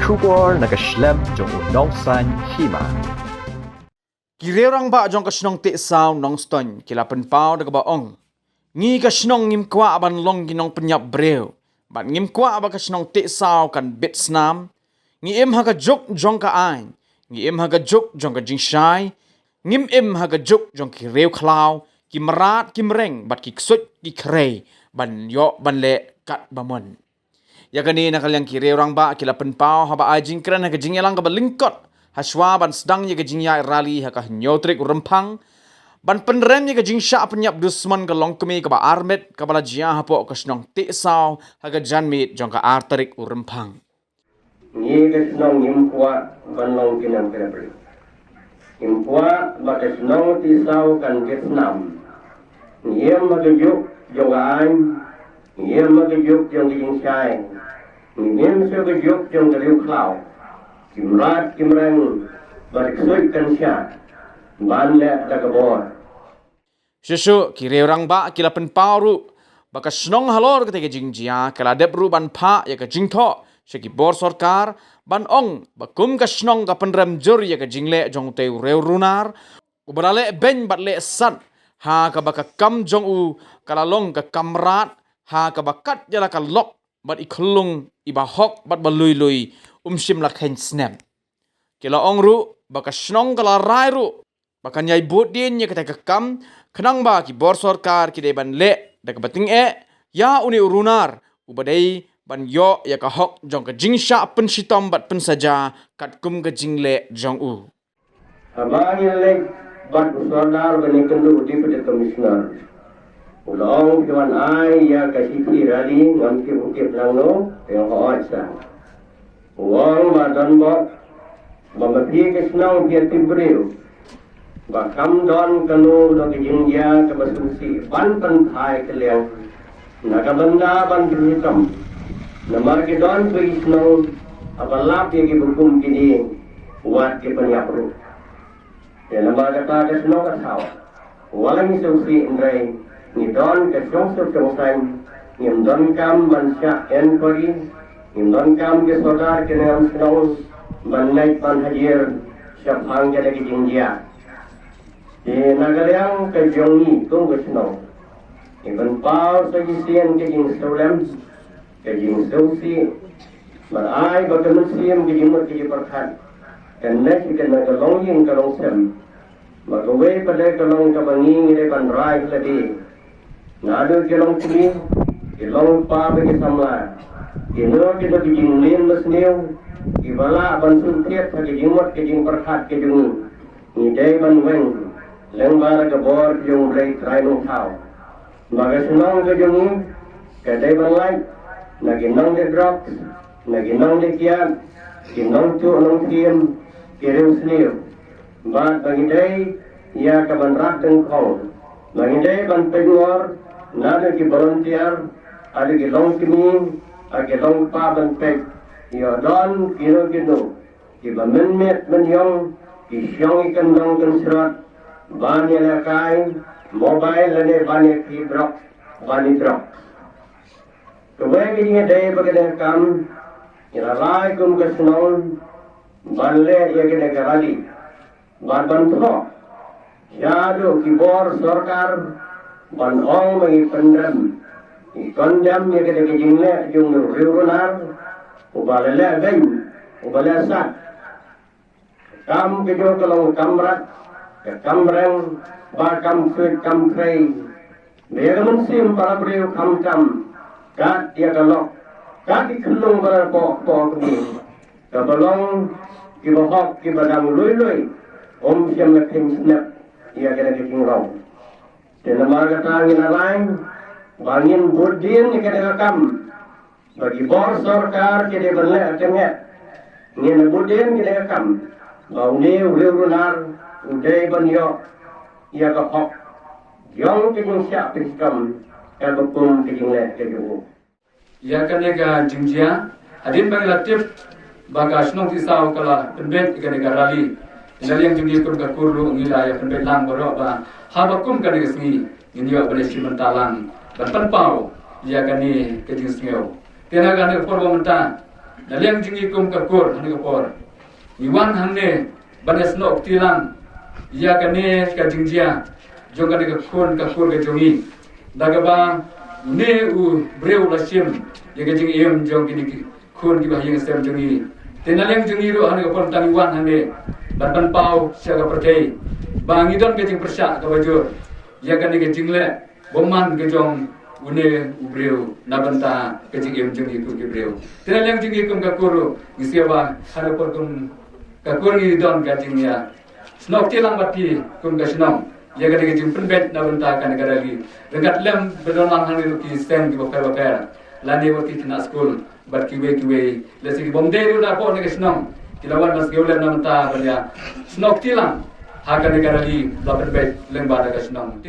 Kubor nagaslem jong unongsan hima. Kirerang ba jong kasnong ti sao nong ston kila penpau daga baong. Ngi kasnong ngim kwa aban long ginong penyap breu. Ban ngim kwa aba kasnong ti sao kan bit snam. Ngi im haga juk jong ka ain. Ngi im haga juk jong ka jing shai. Ngim im haga juk jong ki reu klau. Ki merat ki mereng bat ki ksut ki krei. Ban yo ban le kat bamon. Ya kani nakalyang kiri orang ba kila penpau haba ajing kran ha kajing yalang ka balingkot haswa ban sedang ye kajing ya rali ha ka nyotrik rempang ban penrem ye kajing sya penyap dusman ka longkemi ka ba armet ka bala jia ha po ka snong ti sao ha ka janmit jong ka artarik urempang ni ka snong impwa ban long kinam krebri impwa ba ka snong ti sao kan Vietnam niem ma ka juk jong an niem ma ka juk jong jing sai Ngin sa gajuk yung galiw klaw, kimrat kimrang, bariksoy kansya, banle dagabor. Syesyu kiri orang ba kila penpau ru baka snong halor ketika jingjia kala dep ru ban pa ya ka jingtho syaki bor sorkar ban ong bakum ka snong ka penrem jur ya ka jingle jong teu reu runar ubrale ben bat le sat ha ka baka kam jong u kala long ka kamrat ha ka bakat jala ka lok bat iklung ibahok bat balui-lui sim la khen snap kila ong ru baka snong kala rai ru baka nyai bot din ya kata kam kenang ba ki bor sorkar ki de ban le da ka bating ya uni urunar ubadai ban yo ya ka hok jong ka jingsha pen sitom bat pen saja kat kum ka jingle jong u Habangin leg bat usodar banikendu di pada komisioner. Ulong cuman ay ya kasi kirali ngam ki ukip lang no yang hoot sa. Uang badan bot mamapi kesnang dia tibreu. Bakam don kanu do kijingya kabasusi ban panthai keliang. Nakabanda ban hitam. Namar ki don kisnang abalap ya ki bukum kini wat ki panyapru. Ya namar kata kesnang kasaw. Walang isusi indrai ni don ke jongso jongsan ni don kam ban sya enquiry ni don kam ke sodar ke nam snong ban naik ban hajir sya phang jale ke jingjia di nagalyang ke jongi tung ke snong ni ban pau sa jisian ke jing solem ke jing sosi marai ba ke muslim ke jimut ke perkhat kan nek ke nagalong yin kalong sem magawe pada kalong kabangi ni ban rai ladi Nado kilong kini, kilong pa bagi samla. Kino kita kijing lin mesniu, kibala ban suntiat sa kijing mot kijing perkat kijungi. Ngidai ban weng, lengbara kabor yung rei try nung tao. Baga sunong kijungi, kadai ban light, naginong de drops, naginong de kiat, kinong tu anong tiem, kiriw sniu. Bat bagidai, iya kaban rak deng kong. Bagidai ban pengor, nada ki volunteer, ada ki long kini, ada ki long pa ban pek, yo don kino kino, ki ba menmet menyong, ki syong ikan long kan serat, bani lakai, mobile lane bani ki drop, bani drop. Kebaya ki dinga day bagada kam, kira lai kum kasnon, banle ya ki negarali, ban tho, syado ki bor sorkar, ban ong bagi pendem ikon jam ya kita kijingle jung riurunar ubalele gain ubale sat kam kejo kalong kamrat ke kamreng ba kam kwe kam krei mega mensim para beriu kam kat ya kalok kat ikelung para po kini kabalong kibohok kibadang lui siam leking snap ya kita kijingrong Dalam kata angin lain, bangin burdin ni kena kam. Bagi bor sorkar kena belak cengat. Ngin burdin kena kam. Bau ni uriu runar, udai banyo, ia kahok. Yang kejeng siap piskam, kalbakum kejeng lek kejuhu. Ia kena ga jingjia, adin bang latif, baga snong tisau kala pembet kena ga rali. Jadi yang jumlah kur kakuru ngila ya penbet lang borok ba habakum kan ngi ini yo boleh simentalang dan penpau ya kan ni kejing sngeu. Tiada kan forbo menta Naliang jingi kum kakur hani kapor. Iwan hamne banes nok tilang ya kane ka jingjia jong kane kakun kakur ka jongi dagaba ne u breu la sim ya ka jing em jong kini kun ki bahing sem jongi tenaleng jongi ro hani kapor tani wan hamne ban pau sia ka perkai bangidon ka jing persya ka bajur ya kane ka jingle boman ka jong une ubreu nabanta kecing jongi ku gebreu tenaleng jongi kum kakuru gisiaba hari por kum kakur ni don kacing ya snok tilang bati kum kasnom ya gade kecing penbet nabanta kan garali dekat lem bedonang hani ruki sen di bakar lani wati tina school bat kiwe lesi bomde ru da po ni kasnom kilawan mas geulan nabanta balya snok tilang hakan garali la penbet lembada kasnom